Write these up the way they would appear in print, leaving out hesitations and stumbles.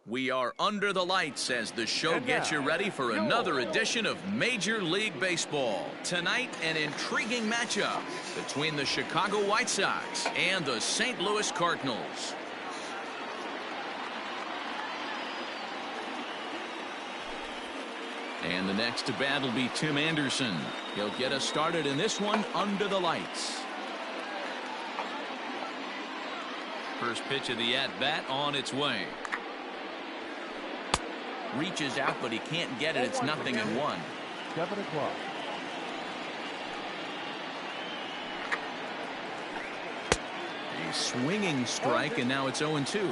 We are under the lights as the show gets you ready for another edition of Major League Baseball. Tonight, an intriguing matchup between the Chicago White Sox and the St. Louis Cardinals. And the next to bat will be Tim Anderson. He'll get us started in this one under the lights. First pitch of the at-bat on its way. Reaches out, but he can't get it. It's 0-1. 7 o'clock. A swinging strike, and now it's 0-2.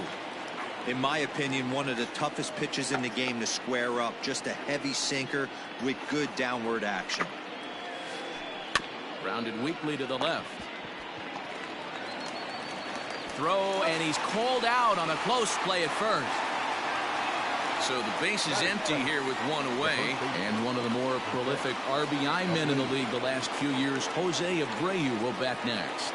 In my opinion, one of the toughest pitches in the game to square up. Just a heavy sinker with good downward action. Rounded weakly to the left. Throw, and he's called out on a close play at first. So the base is empty here with one away. And one of the more prolific RBI men in the league the last few years, Jose Abreu, will bat next.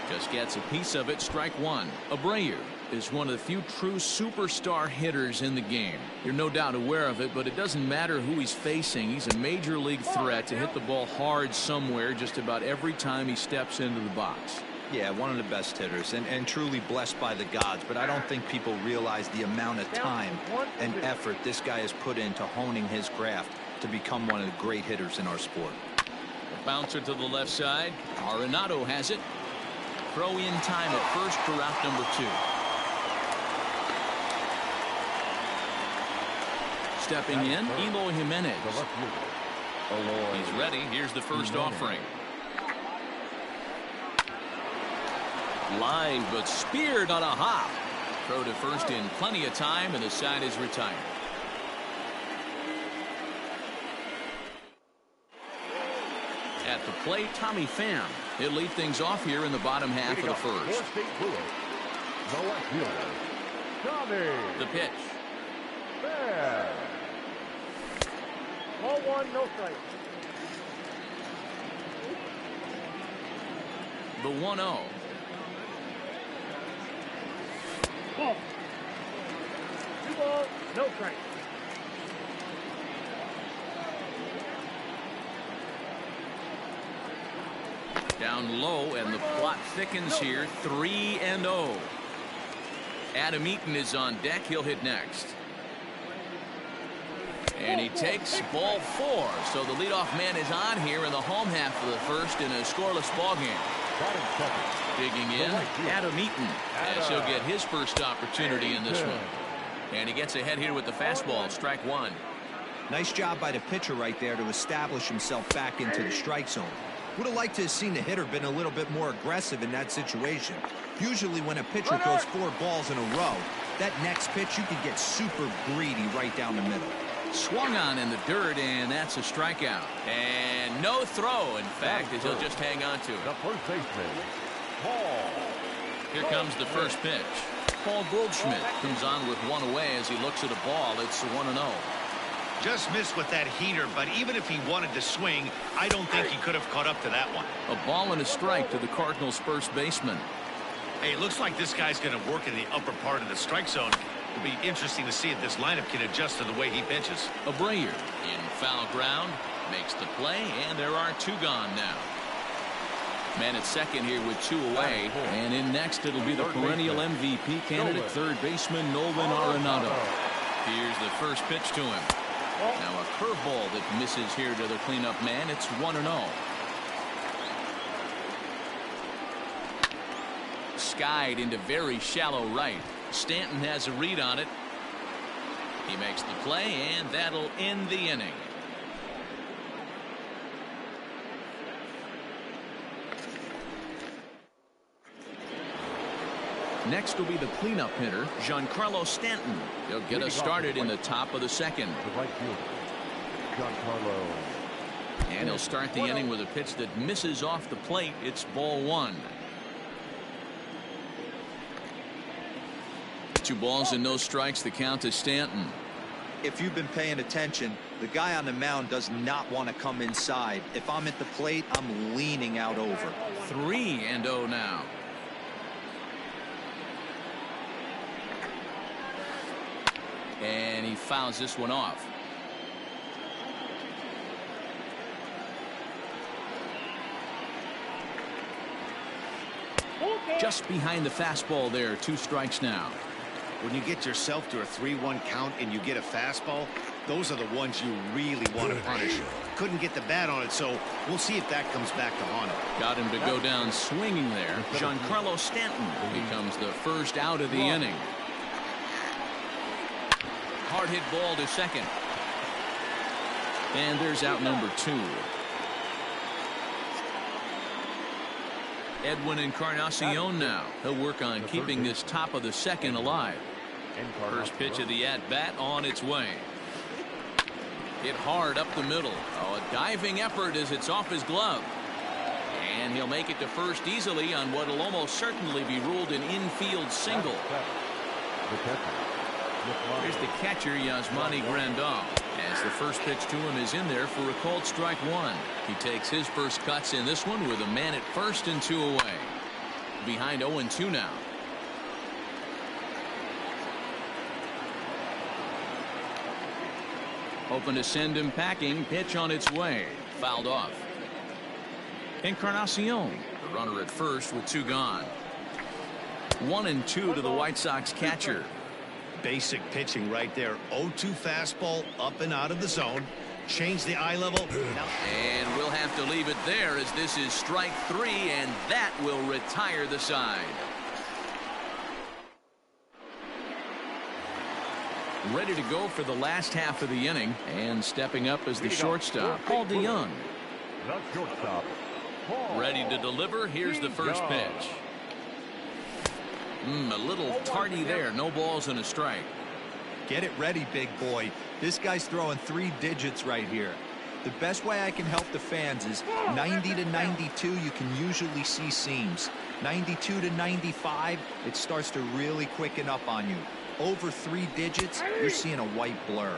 Just gets a piece of it, strike one. Abreu is one of the few true superstar hitters in the game. You're no doubt aware of it, but it doesn't matter who he's facing. He's a major league threat to hit the ball hard somewhere just about every time he steps into the box. Yeah, one of the best hitters and truly blessed by the gods, but I don't think people realize the amount of time and effort this guy has put into honing his craft to become one of the great hitters in our sport. A bouncer to the left side. Arenado has it. Throw in time at first for out number 2. Stepping in, Eloy Jimenez. He's ready. Here's the first offering. Line, but speared on a hop. Throw to first in plenty of time, and the side is retired. At the plate, Tommy Pham. He'll lead things off here in the bottom half of the first. The pitch. Pham. Ball 1, no strike. The 1-0. Ball. 2 balls, no strike. Down low, and the plot thickens here. 3-0. Adam Eaton is on deck. He'll hit next. And he takes ball 4. So the leadoff man is on here in the home half of the first in a scoreless ball game. Digging in, Adam Eaton, as he'll get his first opportunity in this one. And he gets ahead here with the fastball, strike 1. Nice job by the pitcher right there to establish himself back into the strike zone. Would have liked to have seen the hitter been a little bit more aggressive in that situation. Usually when a pitcher goes 4 balls in a row, that next pitch you can get super greedy right down the middle. Swung on in the dirt, and that's a strikeout. And no throw, in fact, as he'll just hang on to it. The first baseman, Paul. Here comes the first pitch. Paul Goldschmidt comes on with one away as he looks at a ball. It's 1-0. Just missed with that heater, but even if he wanted to swing, I don't think he could have caught up to that one. A ball and a strike to the Cardinals' first baseman. Hey, it looks like this guy's going to work in the upper part of the strike zone. It'll be interesting to see if this lineup can adjust to the way he pitches. Abreu in foul ground, makes the play, and there are 2 gone now. Man at second here with 2 away, and in next it'll be the perennial MVP candidate, third baseman Nolan Arenado. Here's the first pitch to him. Now a curveball that misses here to the cleanup man. It's 1-0. Skied into very shallow right. Stanton has a read on it. He makes the play, and that'll end the inning. Next will be the cleanup hitter, Giancarlo Stanton. He'll get us started in the top of the second. Giancarlo. And he'll start the inning with a pitch that misses off the plate. It's ball one. 2 balls and no strikes. The count to Stanton. If you've been paying attention, the guy on the mound does not want to come inside. If I'm at the plate, I'm leaning out over. 3-0 now. And he fouls this one off. Just behind the fastball there. 2 strikes now. When you get yourself to a 3-1 count and you get a fastball, those are the ones you really want to punish. Couldn't get the bat on it, so we'll see if that comes back to haunt him. Got him to go down swinging there. Giancarlo Stanton becomes the first out of the inning. Hard hit ball to second. And there's out number 2. Edwin Encarnacion now. He'll work on keeping this top of the second alive. First pitch of the at-bat on its way. Hit hard up the middle. Oh, a diving effort as it's off his glove. And he'll make it to first easily on what will almost certainly be ruled an infield single. Here's the catcher, Yasmani Grandal, as the first pitch to him is in there for a called strike 1. He takes his first cuts in this one with a man at first and 2 away. Behind 0-2 now. Hoping to send him packing. Pitch on its way. Fouled off. Encarnacion, the runner at first with 2 gone. 1-2 to the White Sox catcher. Basic pitching right there. 0-2 fastball up and out of the zone. Change the eye level. And we'll have to leave it there as this is strike 3, and that will retire the side. Ready to go for the last half of the inning, and stepping up as the shortstop, Paul DeJong. The shortstop. Ready to deliver. Here's the first pitch. A little tardy there. No balls and a strike. Get it ready, big boy. This guy's throwing 3 digits right here. The best way I can help the fans is 90 to 92. You can usually see seams. 92 to 95, it starts to really quicken up on you. Over 3 digits, you're seeing a white blur.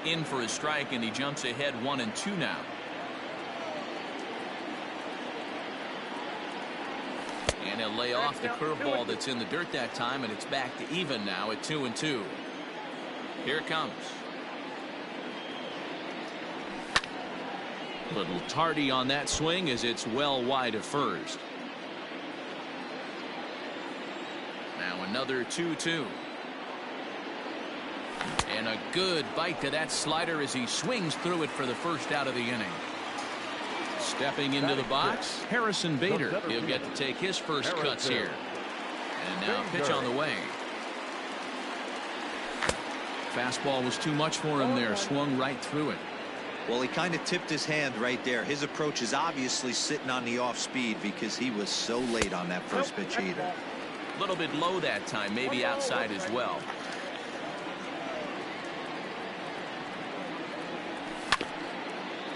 In for a strike, and he jumps ahead 1-2 now. And he'll lay off the curveball that's in the dirt that time, and it's back to even now at 2-2. Here it comes. Little tardy on that swing as it's well wide of first. Now another 2-2. And a good bite to that slider as he swings through it for the first out of the inning. Stepping into the box, Harrison Bader. He'll get to take his first cuts here. And now pitch on the way. Fastball was too much for him there. Swung right through it. Well, he kind of tipped his hand right there. His approach is obviously sitting on the off speed because he was so late on that first pitch either. A little bit low that time, maybe outside as well.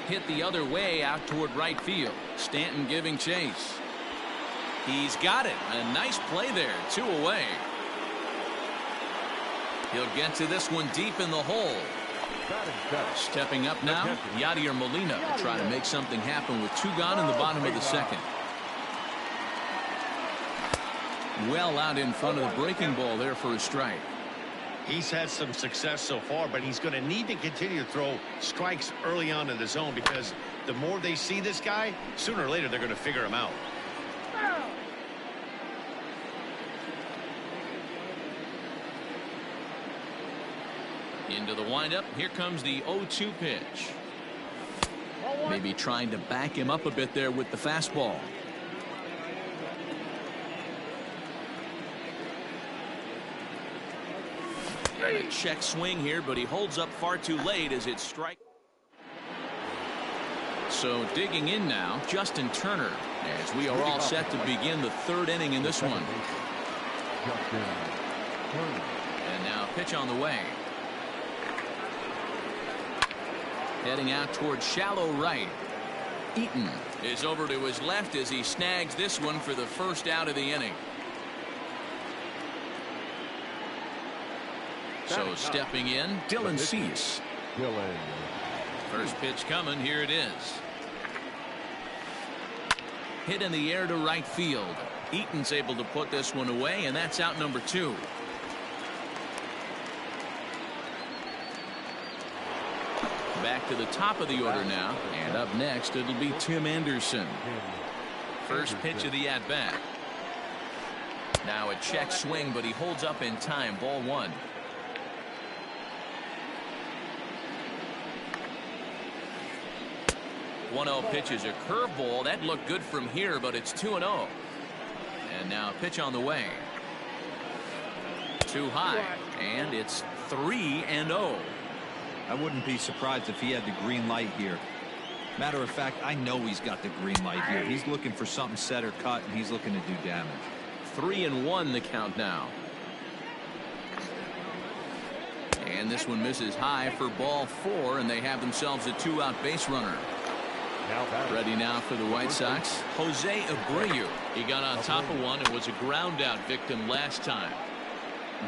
Hit the other way out toward right field. Stanton giving chase. He's got it. A nice play there. 2 away. He'll get to this one deep in the hole. Stepping up now, Yadier Molina trying to make something happen with 2 gone in the bottom of the second. Well out in front of the breaking ball there for a strike. He's had some success so far, but he's going to need to continue to throw strikes early on in the zone because the more they see this guy, sooner or later they're going to figure him out. Into the windup. Here comes the 0-2 pitch. Maybe trying to back him up a bit there with the fastball. And a check swing here, but he holds up far too late as it strikes. So digging in now, Justin Turner, as we are all set to begin the 3rd inning in this one. And now pitch on the way. Heading out towards shallow right. Eaton is over to his left as he snags this one for the first out of the inning. So stepping in, Dylan Cease. First pitch coming. Here it is. Hit in the air to right field. Eaton's able to put this one away, and that's out number 2. Back to the top of the order now, and up next it'll be Tim Anderson. First pitch of the at-bat. Now a check swing, but he holds up in time. Ball 1. One-zero pitch is a curveball. That looked good from here, but it's 2-0. And now a pitch on the way. Too high, and it's 3-0. I wouldn't be surprised if he had the green light here. Matter of fact, I know he's got the green light here. He's looking for something set or cut, and he's looking to do damage. 3-1 the count now. And this one misses high for ball 4, and they have themselves a 2-out base runner. Ready now for the White Sox, Jose Abreu. He got on top of one and was a ground out victim last time.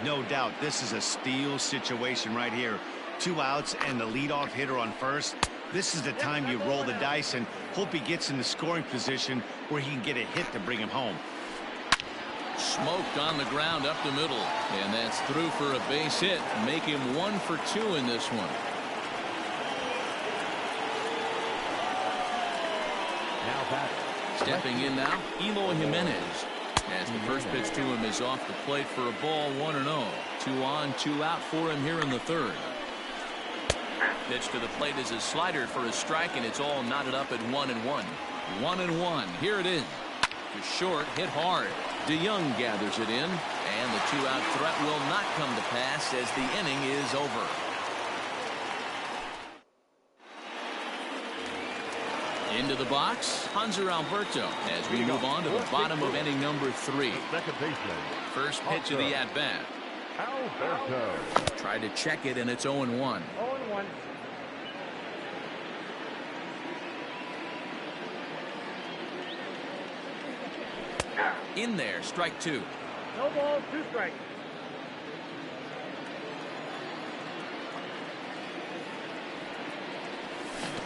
No doubt this is a steal situation right here. 2 outs and the leadoff hitter on first. This is the time you roll the dice and hope he gets in the scoring position where he can get a hit to bring him home. Smoked on the ground up the middle, and that's through for a base hit. Make him 1 for 2 in this one. Stepping in now, Eloy Jimenez. As the first pitch to him is off the plate for a ball. 1-0. 2 on, 2 out for him here in the third. Pitch to the plate is a slider for a strike, and it's all knotted up at 1-1. 1-1. Here it is. To short, hit hard. DeYoung gathers it in, and the 2-out threat will not come to pass as the inning is over. Into the box, Hanser Alberto, as we move on to the bottom of inning number 3. First pitch of the at-bat. Alberto. Tried to check it, and it's 0-1. 0-1. In there, strike 2. No balls, 2 strikes.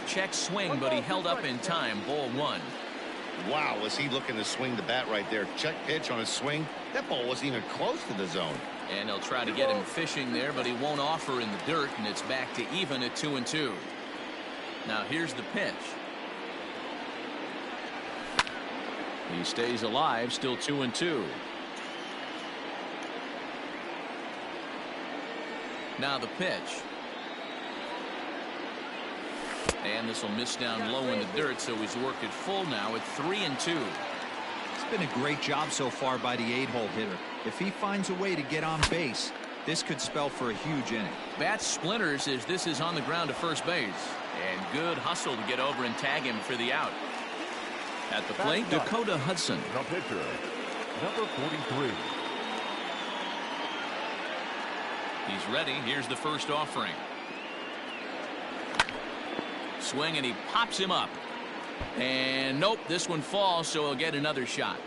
Check swing, but he held up in time. Ball 1. Wow, was he looking to swing the bat right there? Check pitch on a swing. That ball wasn't even close to the zone. And they'll try to get him fishing there, but he won't offer in the dirt, and it's back to even at 2-2. Now here's the pitch. He stays alive, still 2-2. Now the pitch. And this will miss down low in the dirt, so he's worked it full now at 3-2. It's been a great job so far by the 8-hole hitter. If he finds a way to get on base, this could spell for a huge inning. Bat splinters as this is on the ground to first base. And good hustle to get over and tag him for the out. At the plate, Dakota Hudson. The pitcher, number 43. He's ready. Here's the first offering. Swing, and he pops him up. And nope, this one falls, so he'll get another shot.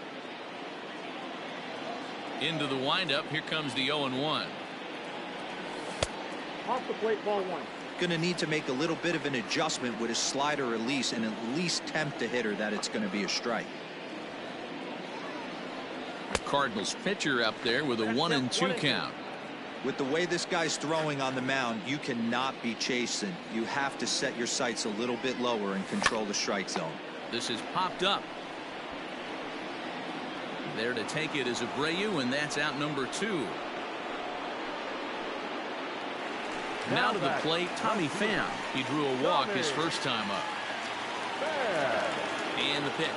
Into the windup. Here comes the 0-1. Off the plate, ball 1. Going to need to make a little bit of an adjustment with his slider release and at least tempt the hitter that it's going to be a strike. Cardinals pitcher up there with a 1-2 count. With the way this guy's throwing on the mound, you cannot be chasing. You have to set your sights a little bit lower and control the strike zone. This is popped up. There to take it is Abreu, and that's out number 2. Now to the plate, Tommy Pham. He drew a walk his first time up. And the pitch.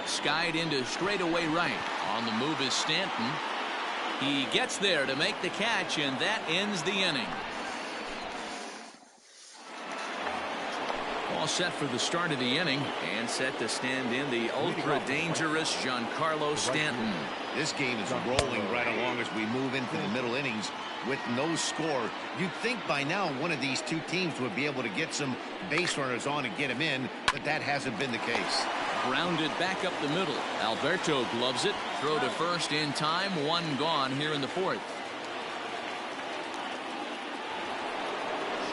Skied into straightaway right. On the move is Stanton. He gets there to make the catch, and that ends the inning. All set for the start of the inning, and set to stand in the ultra-dangerous Giancarlo Stanton. This game is rolling right along as we move into the middle innings. with no score. You'd think by now one of these two teams would be able to get some base runners on and get him in, but that hasn't been the case. Grounded back up the middle. Alberto gloves it. Throw to first in time. One gone here in the fourth.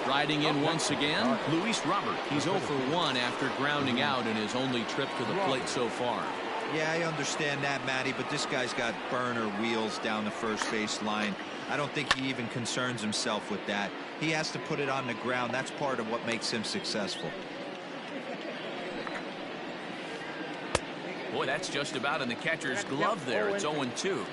Riding in once again, Luis Robert. He's 0 for 1 after grounding out in his only trip to the plate so far. Yeah, I understand that, Matty, but this guy's got burner wheels down the first base line. I don't think he even concerns himself with that. He has to put it on the ground. That's part of what makes him successful. Boy, that's just about in the catcher's glove there. It's 0-2.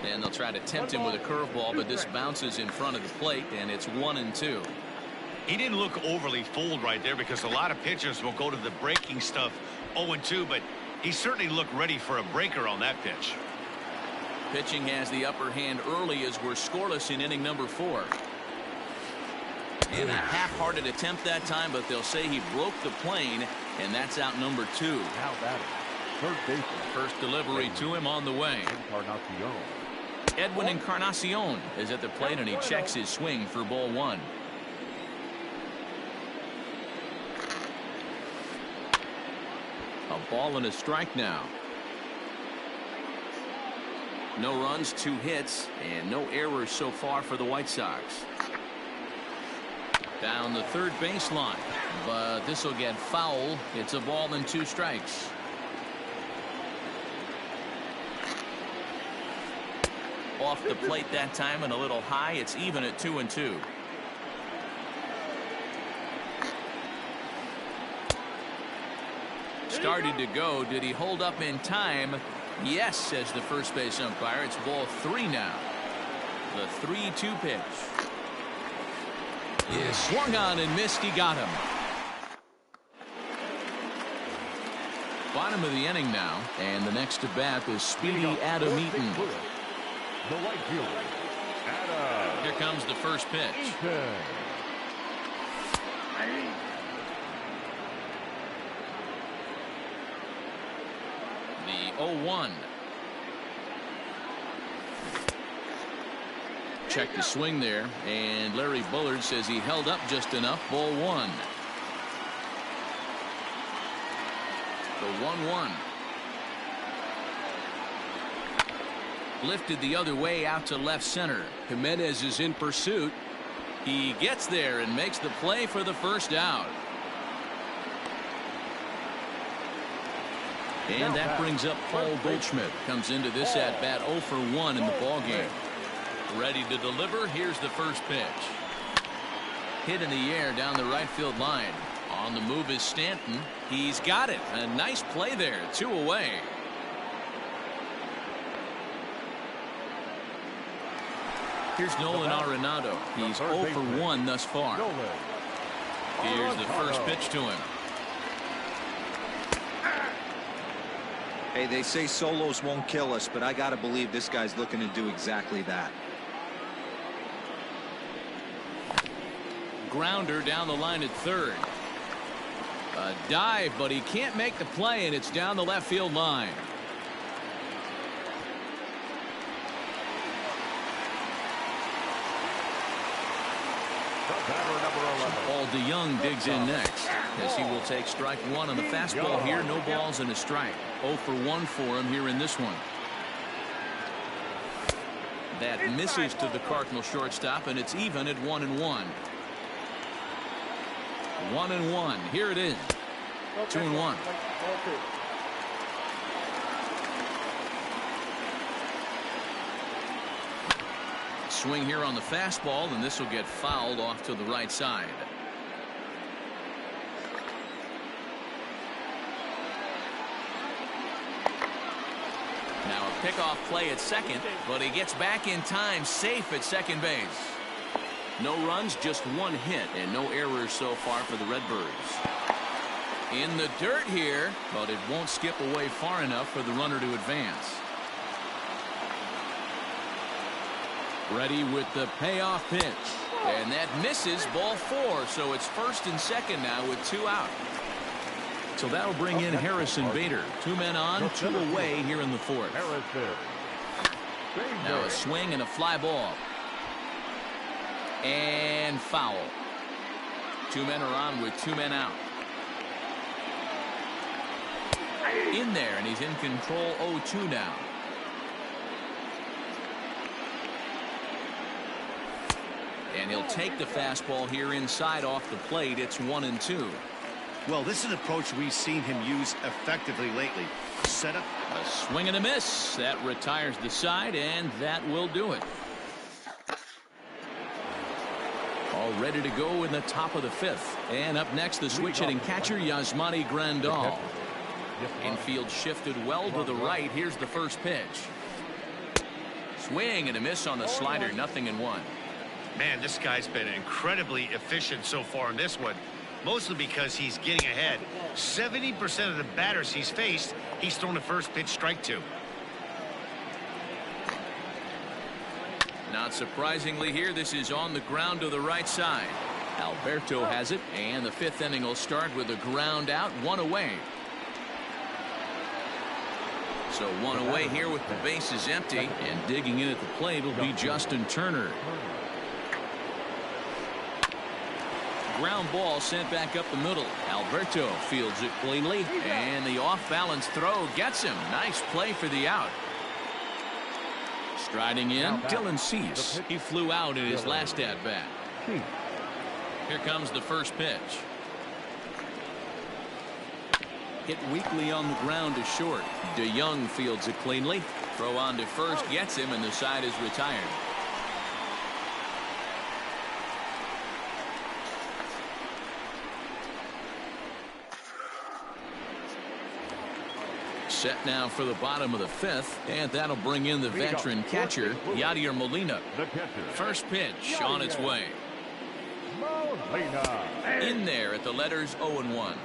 And they'll try to tempt him with a curveball, but this bounces in front of the plate, and it's 1-2. He didn't look overly fooled right there because a lot of pitchers will go to the breaking stuff 0-2, but he certainly looked ready for a breaker on that pitch. Pitching has the upper hand early as we're scoreless in inning number 4. And a half-hearted attempt that time, but they'll say he broke the plane, and that's out number 2. Now batting, third baseman. First delivery to him on the way. Encarnacion. Edwin Encarnacion is at the plate, and he checks his swing for ball 1. A ball and a strike now. No runs, 2 hits, and no errors so far for the White Sox. Down the third baseline, but this will get foul. It's a ball and 2 strikes. Off the plate that time and a little high. It's even at 2-2. Started to go. Did he hold up in time? Yes, says the first base umpire. It's ball 3 now. The 3-2 pitch is swung on and missed. He got him. Bottom of the inning now, and the next to bat is Speedy Adam Eaton. The right fielder, Adam. Here comes the first pitch. The 0-1. Check the swing there, and Larry Bullard says he held up just enough. Ball 1. The 1-1. Lifted the other way out to left center. Jimenez is in pursuit. He gets there and makes the play for the first out. And that brings up Paul Goldschmidt. Comes into this at bat 0 for 1 in the ball game. Ready to deliver. Here's the first pitch. Hit in the air down the right field line. On the move is Stanton. He's got it. A nice play there. 2 away. Here's Nolan Arenado. He's 0 for 1 thus far. Here's the first pitch to him. Hey, they say solos won't kill us, but I got to believe this guy's looking to do exactly that. Grounder down the line at third. A dive, but he can't make the play, and it's down the left field line. Paul DeYoung digs in next, as he will take strike 1 on the fastball here. No balls and a strike. 0 for 1 for him here in this one. That misses to the Cardinal shortstop, and it's even at 1-1. 1-1. Here it is. 2-1. Swing here on the fastball, and this will get fouled off to the right side. Now a pickoff play at second, but he gets back in time, safe at second base. No runs, just 1 hit, and no errors so far for the Redbirds. In the dirt here, but it won't skip away far enough for the runner to advance. Ready with the payoff pitch, and that misses. Ball 4, so it's first and second now with 2 out. So that'll bring in Harrison Bader. 2 men on, 2 away here in the fourth. Now a swing and a fly ball. And foul. 2 men are on with 2 men out. In there, and he's in control 0-2 now. And he'll take the fastball here inside off the plate. It's 1-2. Well, this is an approach we've seen him use effectively lately. Set up. A swing and a miss. That retires the side, and that will do it. All ready to go in the top of the 5th. And up next, the switch-hitting catcher, Yasmani Grandal. Infield shifted well to the right. Here's the first pitch. Swing and a miss on the slider. 0-1. Man, this guy's been incredibly efficient so far in this one. Mostly because he's getting ahead. 70% of the batters he's faced, he's thrown a first pitch strike to. Not surprisingly here, this is on the ground to the right side. Alberto has it, and the 5th inning will start with a ground out, 1 away. So 1 away here with the bases empty, and digging in at the plate will be Justin Turner. Ground ball sent back up the middle. Alberto fields it cleanly, and the off-balance throw gets him. Nice play for the out. Striding in, Dylan Cease. He flew out in his last at-bat. Here comes the first pitch. Hit weakly on the ground to short. DeYoung fields it cleanly. Throw on to first gets him, and the side is retired. Set now for the bottom of the 5th, and that'll bring in the veteran catcher, Yadier Molina. First pitch on its way. In there at the letters 0-1.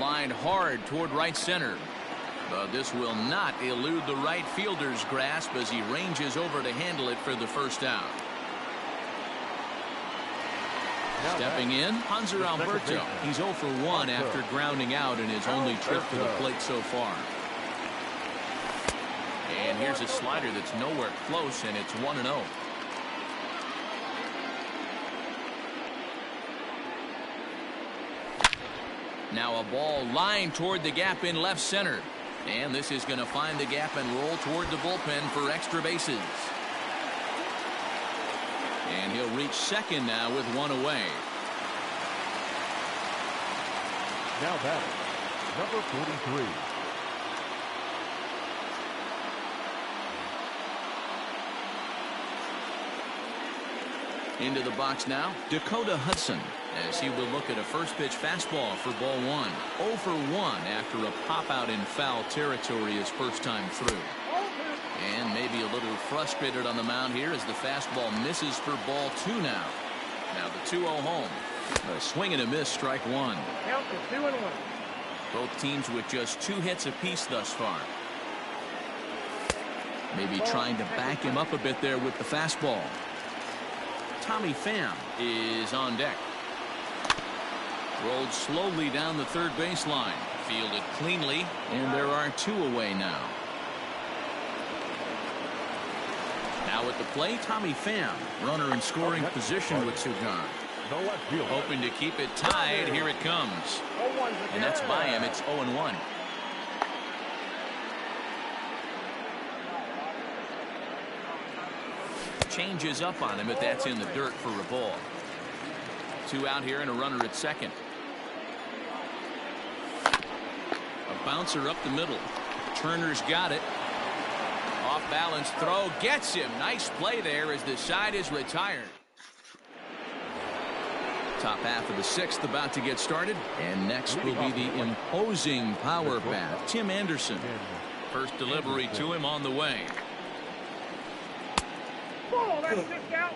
Lined hard toward right center. But this will not elude the right fielder's grasp as he ranges over to handle it for the first out. Stepping in, Hanser Alberto. He's 0 for 1 after grounding out in his only trip to the plate so far. And here's a slider that's nowhere close, and it's 1-0. Now a ball lined toward the gap in left center. And this is going to find the gap and roll toward the bullpen for extra bases. And he'll reach second now with 1 away. Now batting, number 43. Into the box now, Dakota Hudson, as he will look at a first pitch fastball for ball 1. 0 for 1 after a pop out in foul territory his first time through. And maybe a little frustrated on the mound here as the fastball misses for ball 2 now. Now the 2-0 home. A swing and a miss, strike 1. Count is 2-1. Both teams with just 2 hits apiece thus far. Maybe trying to back him up a bit there with the fastball. Tommy Pham is on deck. Rolled slowly down the third baseline. Fielded cleanly, and there are 2 away now. Now at the plate, Tommy Pham, runner in scoring position with 2 gone. Hoping to keep it tied. Here it comes. And that's by him. It's 0-1. Changes up on him, but that's in the dirt for a ball. 2 out here and a runner at second. A bouncer up the middle. Turner's got it. Off balance throw gets him. Nice play there as the side is retired. Top half of the 6th about to get started, and next will be the imposing power bat, Tim Anderson. First delivery to him on the way. Ball, that's 6 out.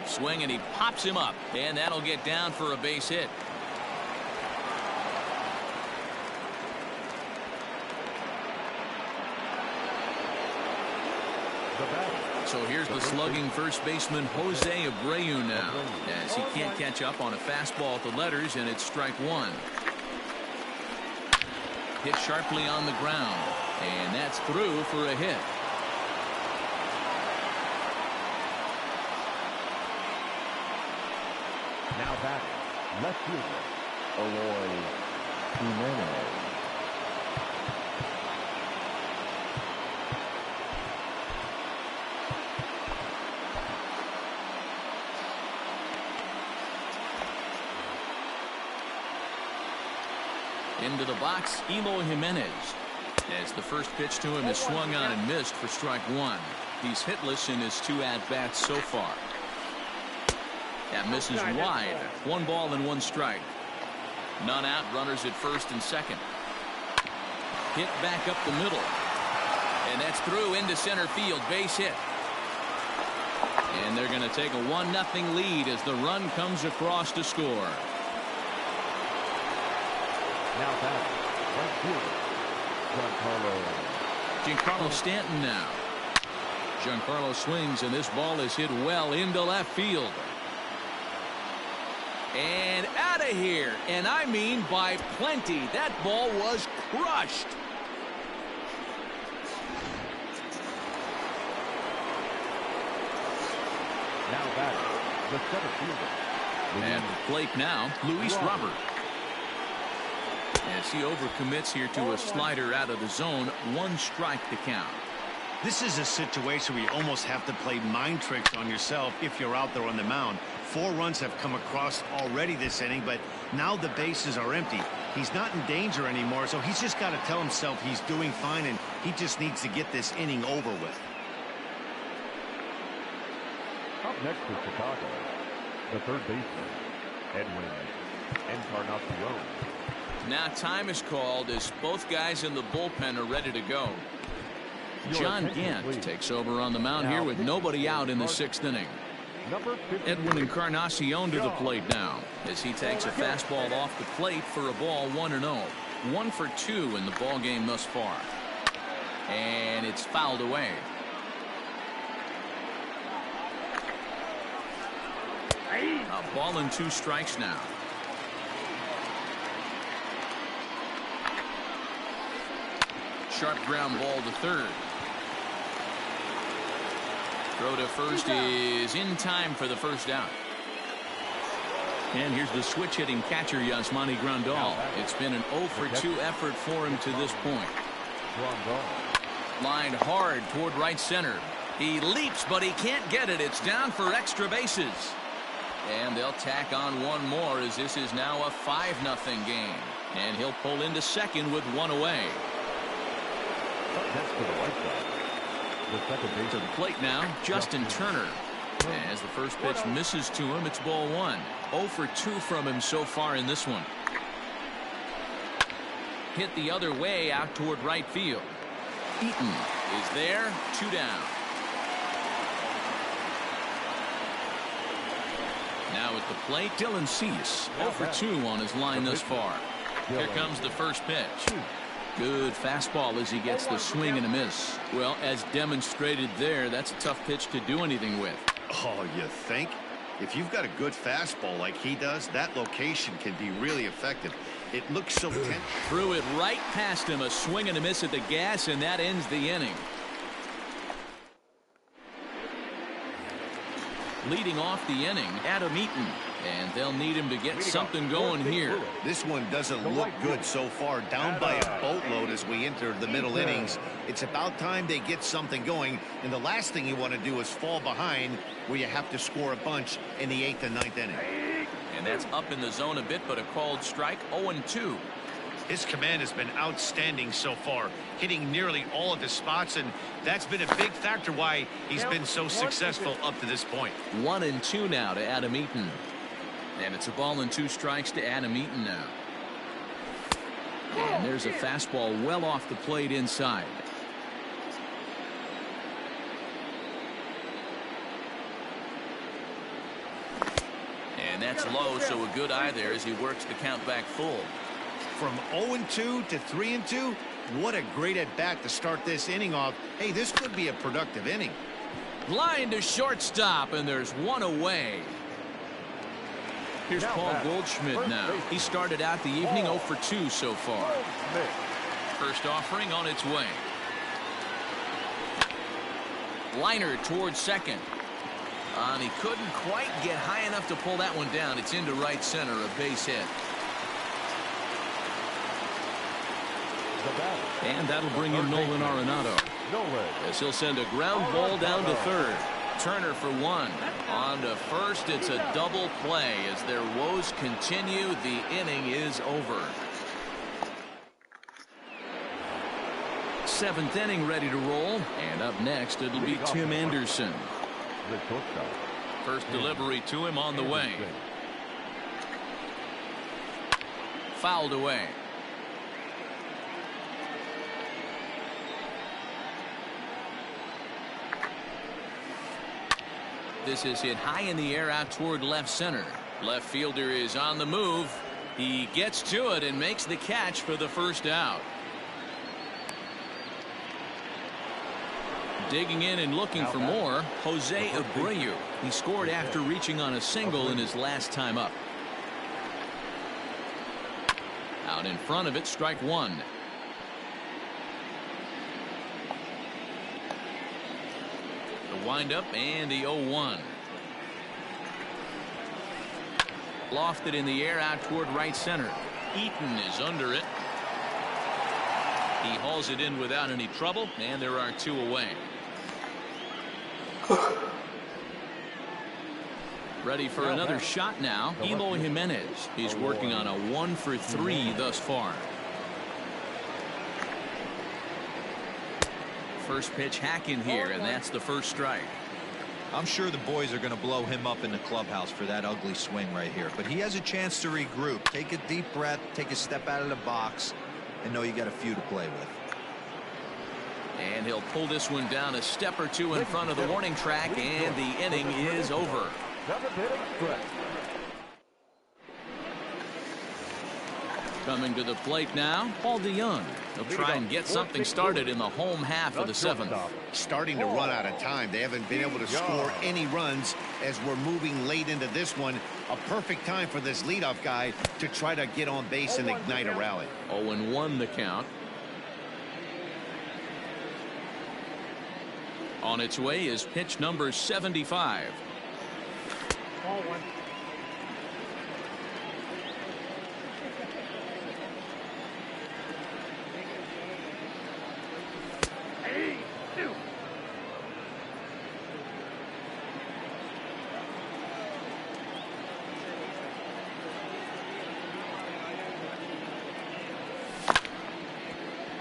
Swing, and he pops him up, and that'll get down for a base hit. The batter. So here's the slugging first baseman Jose Abreu now, as he can't catch up on a fastball at the letters, and it's strike one. Hit sharply on the ground, and that's through for a hit. Now batting, left fielder, Eloy Jimenez. Into the box, Eloy Jimenez. As the first pitch to him is swung on and missed for strike one. He's hitless in his 2 at-bats so far. That misses wide. 1 ball and 1 strike. None out, runners at first and second. Hit back up the middle. And that's through into center field. Base hit. And they're going to take a 1-0 lead as the run comes across to score. Now batting, right fielder, Giancarlo Stanton now. Giancarlo swings, and this ball is hit well into left field. And out of here, and I mean by plenty. That ball was crushed. Now batting, the center fielder. At the plate now, Luis Robert. As he overcommits here to a slider out of the zone. 1 strike to count. This is a situation where you almost have to play mind tricks on yourself if you're out there on the mound. 4 runs have come across already this inning, but now the bases are empty. He's not in danger anymore, so he's just got to tell himself he's doing fine, and he just needs to get this inning over with. Up next for Chicago, the third baseman, Edwin Encarnacion. Now time is called as both guys in the bullpen are ready to go. John Gant takes over on the mound here with nobody out in the 6th inning. Edwin Encarnacion to the plate now as he takes a fastball off the plate for a ball 1-0. 1 for 2 in the ball game thus far. And it's fouled away. A ball and 2 strikes now. Sharp ground ball to third. Throw to first is in time for the first out. And here's the switch hitting catcher Yasmani Grandal. It's been an 0 for 2 effort for him to this point. Lined hard toward right center. He leaps, but he can't get it. It's down for extra bases. And they'll tack on 1 more as this is now a 5-0 game. And he'll pull into second with 1 away. That's to the right side. The second base. To the plate now, Justin Turner. As the first pitch misses to him, it's ball 1. 0 for 2 from him so far in this one. Hit the other way out toward right field. Eaton is there, 2 down. Now at the plate, Dylan Cease. 0 for 2 on his line thus far. Here comes the first pitch. Good fastball as he gets the swing and a miss. Well, as demonstrated there, that's a tough pitch to do anything with. Oh, you think? If you've got a good fastball like he does, that location can be really effective. It looks so tense. Threw it right past him, a swing and a miss at the gas, and that ends the inning. Leading off the inning, Adam Eaton. And they'll need him to get something going here. This one doesn't look good so far. Down by a boatload as we enter the middle innings. It's about time they get something going. And the last thing you want to do is fall behind where you have to score a bunch in the 8th and 9th inning. And that's up in the zone a bit, but a called strike. 0-2. His command has been outstanding so far, hitting nearly all of his spots, and that's been a big factor why he's been so successful up to this point. 1-2 now to Adam Eaton. And it's a ball and 2 strikes to Adam Eaton now. And there's a fastball well off the plate inside. And that's low, so a good eye there as he works the count back full. From 0-2 to 3-2, What a great at-bat to start this inning off. Hey, this could be a productive inning. Line to shortstop, and there's one away. Here's Paul Goldschmidt now. He started out the evening 0 for 2 so far. First offering on its way. Liner towards second. And he couldn't quite get high enough to pull that one down. It's into right center, a base hit. And that'll bring in Nolan Arenado, as he'll send a ground ball down to third. Turner for one. On to first. It's a double play. As their woes continue, the inning is over. Seventh inning ready to roll. And up next, it'll be Tim Anderson. First delivery to him on the way. Fouled away. This is hit high in the air out toward left center. Left fielder is on the move. He gets to it and makes the catch for the first out. Digging in and looking for more, Jose Abreu. He scored after reaching on a single in his last time up. Out in front of it, strike one. The windup and the 0-1. Lofted in the air out toward right center. Eaton is under it. He hauls it in without any trouble, and there are two away. Ready for another shot now. Eloy Jimenez. He's working on a 1 for 3 thus far. First pitch hack in here, and that's the first strike. I'm sure the boys are going to blow him up in the clubhouse for that ugly swing right here, but he has a chance to regroup, take a deep breath, take a step out of the box, and know you got a few to play with. And he'll pull this one down a step or two in front of the warning track, and the inning is over. Coming to the plate now, Paul DeJong. He'll try and get something started in the home half of the seventh. Starting to run out of time. They haven't been able to score any runs as we're moving late into this one. A perfect time for this leadoff guy to try to get on base and ignite a rally. 0-1 the count. On its way is pitch number 75. Ball one.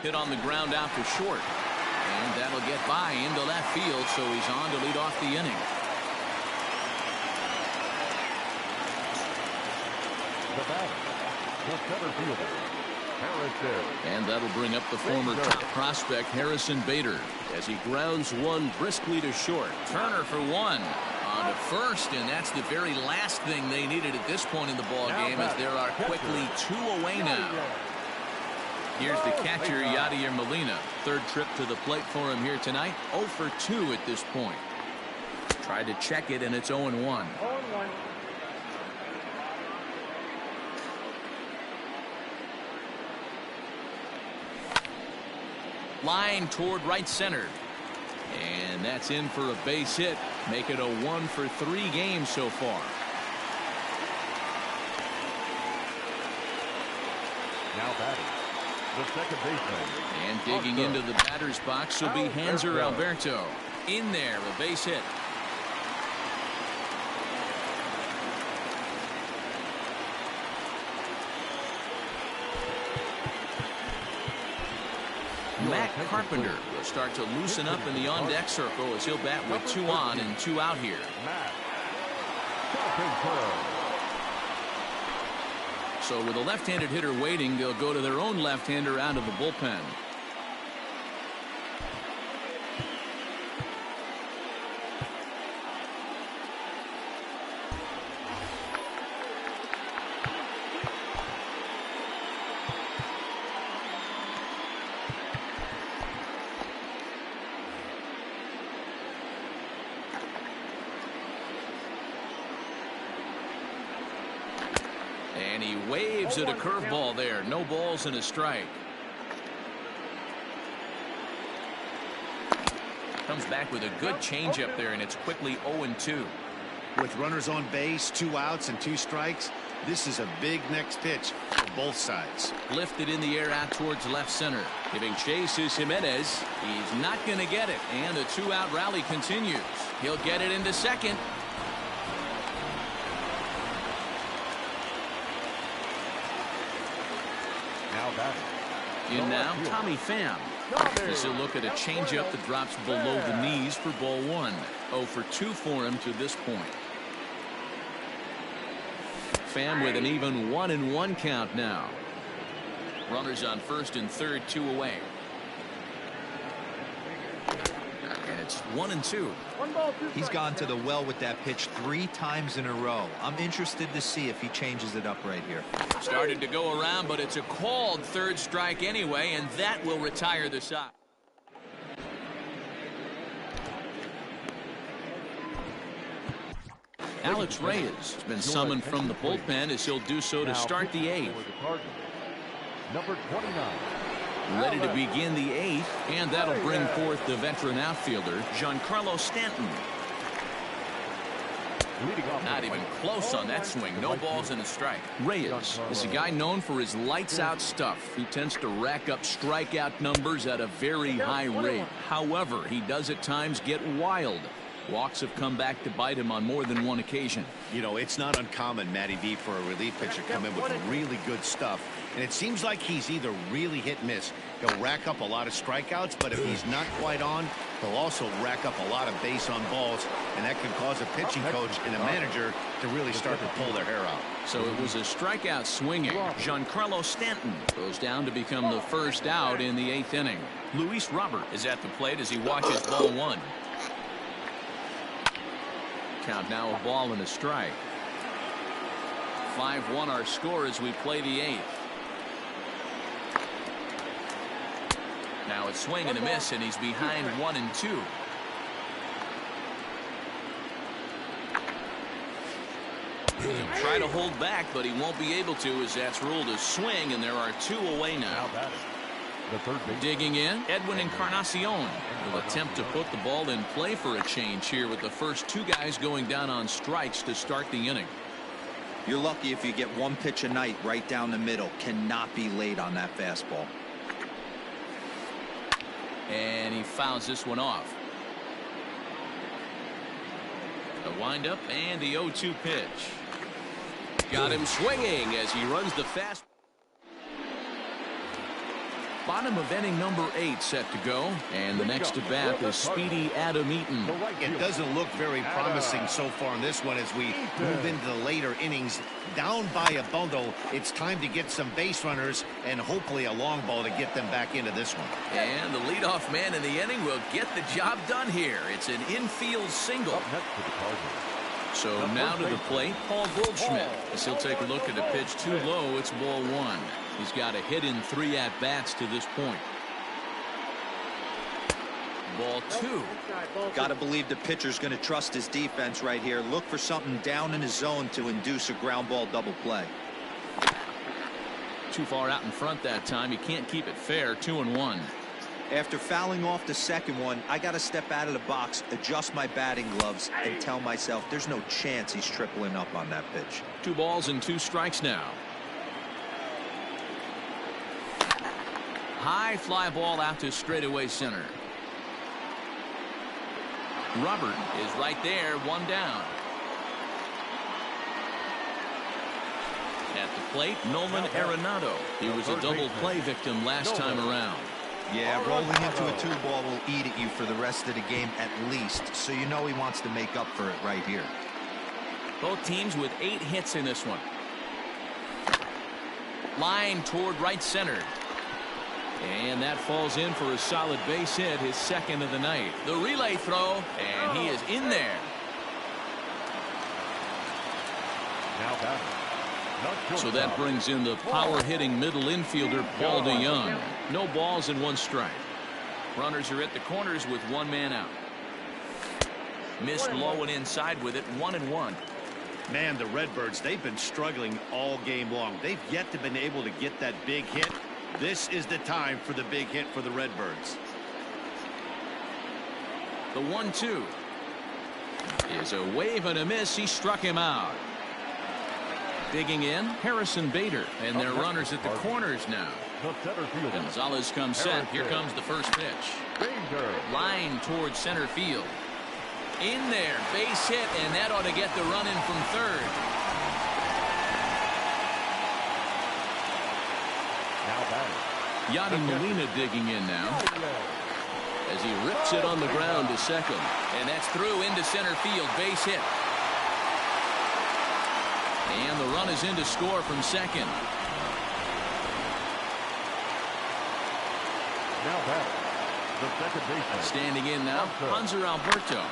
Hit on the ground out to short. And that'll get by into left field, so he's on to lead off the inning. The batter, the center fielder, Harrison. And that'll bring up the former top prospect Harrison Bader as he grounds one briskly to short. Turner for one. On to first, and that's the very last thing they needed at this point in the ball game, as there are quickly two away now. Here's the catcher, Yadier Molina. Third trip to the plate for him here tonight. 0 for 2 at this point. Tried to check it, and it's 0-1. 0-1. Line toward right center. And that's in for a base hit. Make it a 1 for 3 game so far. Now batting, the second baseman. And digging into the batter's box will be Hanser Alberto. In there, a base hit. Matt Carpenter will start to loosen up in the on-deck circle as he'll bat with 2 on and 2 out here. Matt Carpenter. So with a left-handed hitter waiting, they'll go to their own left-hander out of the bullpen. And he waves at a curveball there. No balls and a strike. Comes back with a good changeup there, and it's quickly 0-2. With runners on base, 2 outs and 2 strikes, this is a big next pitch for both sides. Lifted in the air out towards left center. Giving chase is Jimenez. He's not going to get it, and the 2-out rally continues. He'll get it into second. Now batting. In now, Tommy Pham. This is a look at a changeup that drops below the knees for ball 1. 0 for 2 for him to this point. Pham with an even 1-1 count now. Runners on first and third, 2 away. And it's 1-2. He's gone to the well with that pitch 3 times in a row. I'm interested to see if he changes it up right here. Started to go around, but it's a called third strike anyway, and that will retire the side. Alex Reyes has been summoned from the bullpen as he'll do so to start the 8th. Number 29. Ready to begin the 8th, and that'll bring forth the veteran outfielder, Giancarlo Stanton. Not even close on that swing. No balls and a strike. Reyes is a guy known for his lights-out stuff. He tends to rack up strikeout numbers at a very high rate. However, he does at times get wild. Walks have come back to bite him on more than one occasion. You know, it's not uncommon, Matty V, for a relief pitcher to come in with really good stuff. And it seems like he's either really hit and miss. He'll rack up a lot of strikeouts, but if he's not quite on, he'll also rack up a lot of base on balls. And that can cause a pitching coach and a manager to really start to pull their hair out. So it was a strikeout swinging. Giancarlo Stanton goes down to become the first out in the 8th inning. Luis Robert is at the plate as he watches ball 1. Count now a ball and a strike. 5-1 our score as we play the 8th. Now it's swing and a miss, and he's behind 1-2. He'll try to hold back, but he won't be able to as that's ruled a swing, and there are 2 away now. The third base. Digging in, Edwin Encarnacion will attempt to put the ball in play for a change here with the first 2 guys going down on strikes to start the inning. You're lucky if you get 1 pitch a night right down the middle. Cannot be late on that fastball. And he fouls this one off. The windup and the 0-2 pitch. Got him swinging as he runs the fast. Bottom of inning number 8 set to go, and the next to bat is speedy Adam Eaton. It doesn't look very promising so far in this one as we move into the later innings. Down by a bundle, it's time to get some base runners and hopefully a long ball to get them back into this one. And the leadoff man in the inning will get the job done here. It's an infield single. Up next to the Cardinals. So now to the plate, Paul Goldschmidt. As he'll take a look at a pitch too low, it's ball 1. He's got a hit in 3 at-bats to this point. Ball 2. Got to believe the pitcher's going to trust his defense right here. Look for something down in his zone to induce a ground ball double play. Too far out in front that time. He can't keep it fair. 2-1. After fouling off the second one, I got to step out of the box, adjust my batting gloves, and tell myself there's no chance he's tripling up on that pitch. 2 balls and 2 strikes now. High fly ball out to straightaway center. Robert is right there, 1 down. At the plate, Nolan Arenado. He was a double play victim last time around. Yeah, rolling into a 2-ball will eat at you for the rest of the game at least, so you know he wants to make up for it right here. Both teams with 8 hits in this one. Line toward right center. And that falls in for a solid base hit, his 2nd of the night. The relay throw, and he is in there. Now batting. So that brings in the power-hitting middle infielder, Paul DeJong. No balls and 1 strike. Runners are at the corners with 1 man out. Missed low and inside with it, 1-1. Man, the Redbirds, they've been struggling all game long. They've yet to been able to get that big hit. This is the time for the big hit for the Redbirds. The 1-2 is a wave and a miss. He struck him out. Digging in, Harrison Bader, and their runners at the corners now. The center field. Gonzalez comes set. Here comes the first pitch. Line towards center field. In there, base hit, and that ought to get the run in from third. Now batting. Yadi Molina digging in now as he rips it on the ground to second, and that's through into center field, base hit. And the run is in to score from second. Now batting. The second baseman. Standing in now, Hanser Alberto,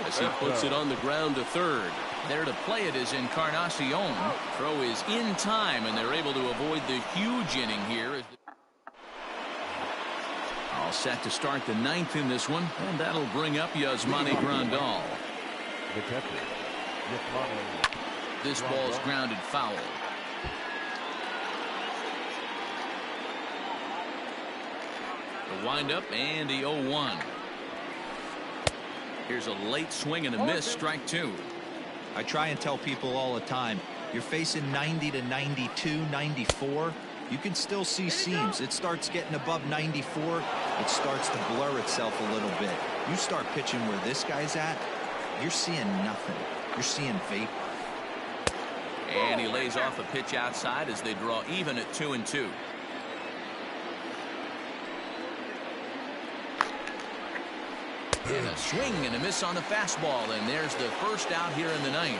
as he puts it on the ground to third. There to play it is Encarnacion. Throw is in time, and they're able to avoid the huge inning here. All set to start the ninth in this one, and that'll bring up Yasmani Grandal. The catcher, Yasmani. This ball's grounded foul. The windup and the 0-1. Here's a late swing and a miss, strike two. I try and tell people all the time, you're facing 90 to 92, 94. You can still see seams. It starts getting above 94. It starts to blur itself a little bit. You start pitching where this guy's at, you're seeing nothing. You're seeing vapor. And he lays off a pitch outside as they draw even at 2-2. And a swing and a miss on the fastball, and there's the first out here in the ninth.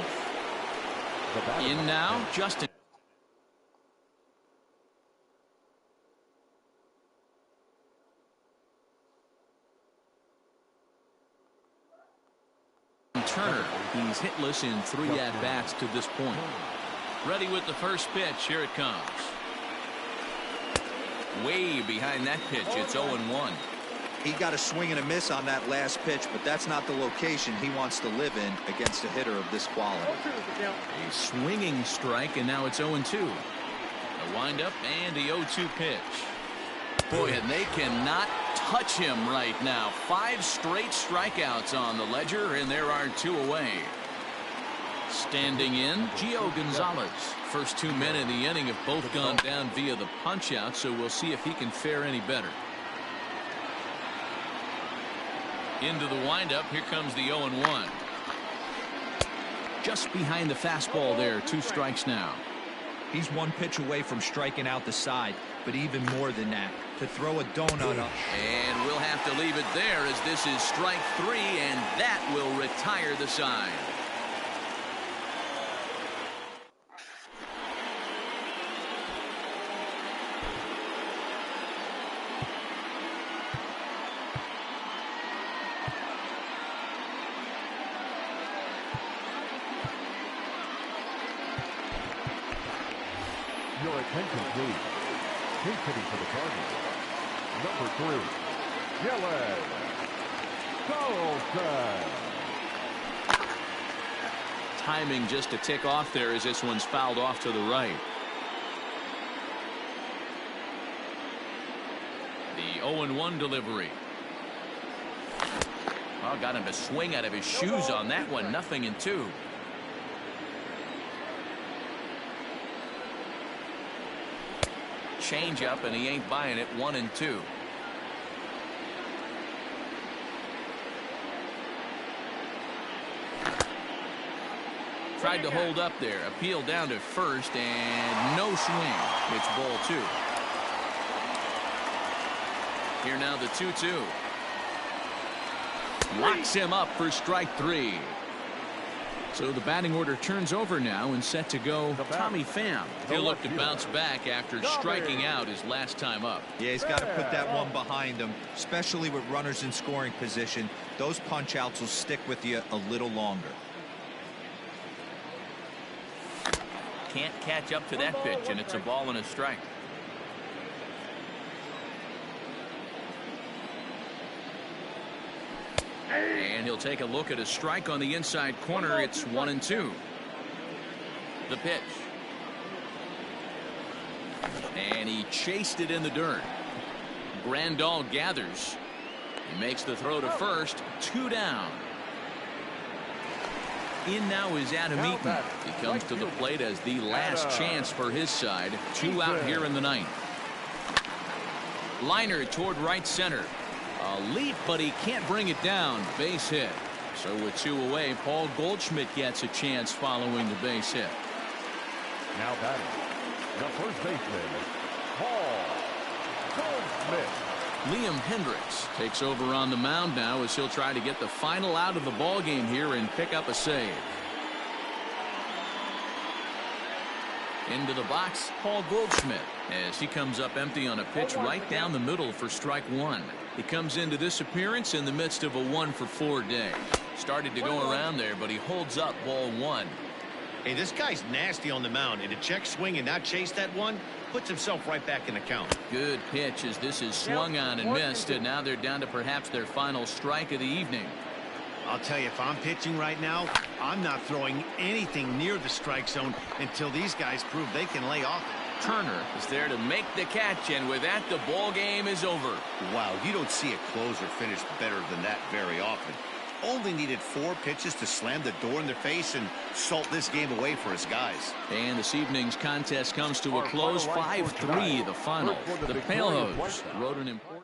In now, Justin Turner. He's hitless in 3 at-bats to this point. Ready with the first pitch. Here it comes. Way behind that pitch. It's 0-1. He got a swing and a miss on that last pitch, but that's not the location he wants to live in against a hitter of this quality. A swinging strike, and now it's 0-2. A windup and the 0-2 pitch. Boy, and they cannot touch him right now. 5 straight strikeouts on the ledger, and there are 2 away. Standing in, Gio Gonzalez. First 2 men in the inning have both gone down via the punch-out, so we'll see if he can fare any better. Into the windup. Here comes the 0-1. Just behind the fastball there. 2 strikes now. He's 1 pitch away from striking out the side, but even more than that, to throw a donut up. And we'll have to leave it there as this is strike 3, and that will retire the side. Your attention, please. He's hitting for the Cardinals. Number 3, Gillen Carlson. Timing just to tick off there as this one's fouled off to the right. The 0-1 delivery. Oh, got him to swing out of his shoes on that one. 0-2. Change up, and he ain't buying it. 1-2. Tried to hold up there. Appeal down to first, and no swing. It's ball 2. Here now the 2-2. Locks him up for strike 3. So the batting order turns over now and set to go Tommy Pham. He'll look to bounce back after striking out his last time up. Yeah, he's got to put that one behind him, especially with runners in scoring position. Those punch outs will stick with you a little longer. Can't catch up to that pitch, and it's a ball and a strike. And he'll take a look at a strike on the inside corner. It's 1-2. The pitch. And he chased it in the dirt. Grandal gathers. He makes the throw to first. 2 down. In now is Adam Eaton. He comes to the plate as the last chance for his side. 2 out here in the ninth. Liner toward right center. A leap, but he can't bring it down. Base hit. So with 2 away, Paul Goldschmidt gets a chance following the base hit. Now batting, the first baseman, Paul Goldschmidt. Liam Hendricks takes over on the mound now as he'll try to get the final out of the ball game here and pick up a save. Into the box, Paul Goldschmidt, as he comes up empty on a pitch right down the middle for strike 1. He comes into this appearance in the midst of a 1-for-4 day. Started to go around there, but he holds up ball 1. Hey, this guy's nasty on the mound, and to check swing and not chase that one puts himself right back in the count. Good pitch as this is swung on and missed, and now they're down to perhaps their final strike of the evening. I'll tell you, if I'm pitching right now, I'm not throwing anything near the strike zone until these guys prove they can lay off it. Turner is there to make the catch, and with that, the ball game is over. Wow, you don't see a closer finish better than that very often. Only needed 4 pitches to slam the door in their face and salt this game away for his guys. And this evening's contest comes to a close. 5-3 the final. The Pale Hose wrote an important